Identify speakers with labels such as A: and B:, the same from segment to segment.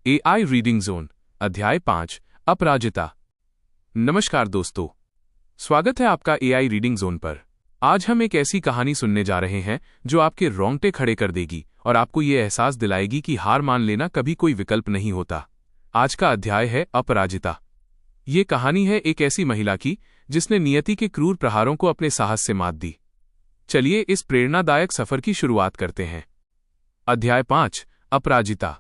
A: AI reading zone अध्याय 5 अपराजिता। नमस्कार दोस्तों, स्वागत है आपका एआई रीडिंग जोन पर। आज हम एक ऐसी कहानी सुनने जा रहे हैं जो आपके रोंगटे खड़े कर देगी और आपको ये एहसास दिलाएगी कि हार मान लेना कभी कोई विकल्प नहीं होता। आज का अध्याय है अपराजिता। ये कहानी है एक ऐसी महिला की जिसने नियति के क्रूर प्रहारों को अपने साहस से मात दी। चलिए इस प्रेरणादायक सफर की शुरुआत करते हैं। अध्याय 5 अपराजिता।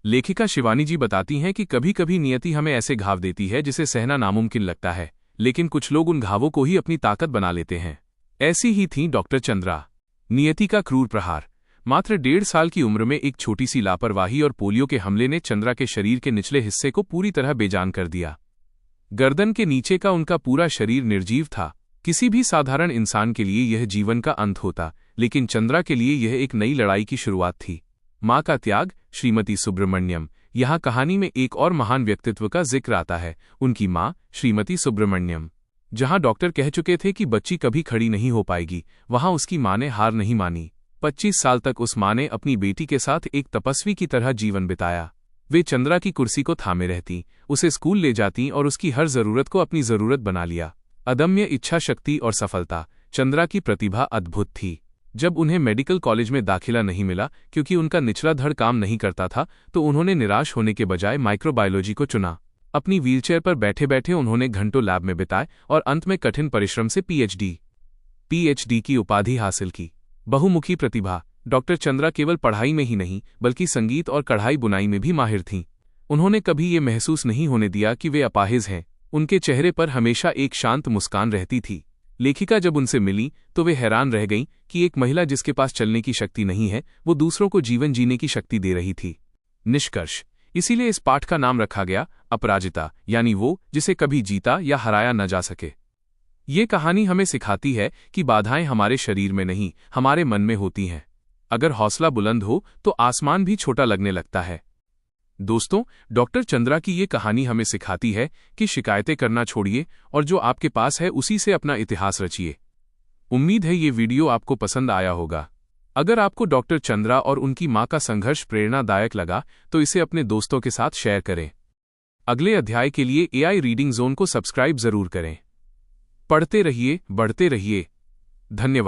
A: लेखिका शिवानी जी बताती हैं कि कभी कभी नियति हमें ऐसे घाव देती है जिसे सहना नामुमकिन लगता है, लेकिन कुछ लोग उन घावों को ही अपनी ताकत बना लेते हैं। ऐसी ही थी डॉक्टर चंद्रा। नियति का क्रूर प्रहार। मात्र 1.5 साल की उम्र में एक छोटी सी लापरवाही और पोलियो के हमले ने चंद्रा के शरीर के निचले हिस्से को पूरी तरह बेजान कर दिया। गर्दन के नीचे का उनका पूरा शरीर निर्जीव था। किसी भी साधारण इंसान के लिए यह जीवन का अंत होता, लेकिन चंद्रा के लिए यह एक नई लड़ाई की शुरुआत थी। मां का त्याग, श्रीमती सुब्रमण्यम। यहाँ कहानी में एक और महान व्यक्तित्व का जिक्र आता है, उनकी मां श्रीमती सुब्रमण्यम। जहां डॉक्टर कह चुके थे कि बच्ची कभी खड़ी नहीं हो पाएगी, वहां उसकी मां ने हार नहीं मानी। 25 साल तक उस मां ने अपनी बेटी के साथ एक तपस्वी की तरह जीवन बिताया। वे चंद्रा की कुर्सी को थामे रहती, उसे स्कूल ले जाती और उसकी हर जरूरत को अपनी जरूरत बना लिया। अदम्य इच्छा शक्ति और सफलता। चंद्रा की प्रतिभा अद्भुत थी। जब उन्हें मेडिकल कॉलेज में दाखिला नहीं मिला क्योंकि उनका निचला धड़ काम नहीं करता था, तो उन्होंने निराश होने के बजाय माइक्रोबायोलॉजी को चुना। अपनी व्हीलचेयर पर बैठे बैठे उन्होंने घंटों लैब में बिताए और अंत में कठिन परिश्रम से पीएचडी की उपाधि हासिल की। बहुमुखी प्रतिभा। डॉक्टर चंद्रा केवल पढ़ाई में ही नहीं बल्कि संगीत और कढ़ाई बुनाई में भी माहिर थीं। उन्होंने कभी ये महसूस नहीं होने दिया कि वे अपाहिज हैं। उनके चेहरे पर हमेशा एक शांत मुस्कान रहती थी। लेखिका जब उनसे मिली तो वे हैरान रह गईं कि एक महिला जिसके पास चलने की शक्ति नहीं है, वो दूसरों को जीवन जीने की शक्ति दे रही थी। निष्कर्ष। इसीलिए इस पाठ का नाम रखा गया अपराजिता, यानी वो जिसे कभी जीता या हराया न जा सके। ये कहानी हमें सिखाती है कि बाधाएं हमारे शरीर में नहीं, हमारे मन में होती हैं। अगर हौसला बुलंद हो तो आसमान भी छोटा लगने लगता है। दोस्तों, डॉक्टर चंद्रा की ये कहानी हमें सिखाती है कि शिकायतें करना छोड़िए और जो आपके पास है उसी से अपना इतिहास रचिए। उम्मीद है ये वीडियो आपको पसंद आया होगा। अगर आपको डॉक्टर चंद्रा और उनकी मां का संघर्ष प्रेरणादायक लगा तो इसे अपने दोस्तों के साथ शेयर करें। अगले अध्याय के लिए एआई रीडिंग जोन को सब्सक्राइब जरूर करें। पढ़ते रहिए, बढ़ते रहिए। धन्यवाद।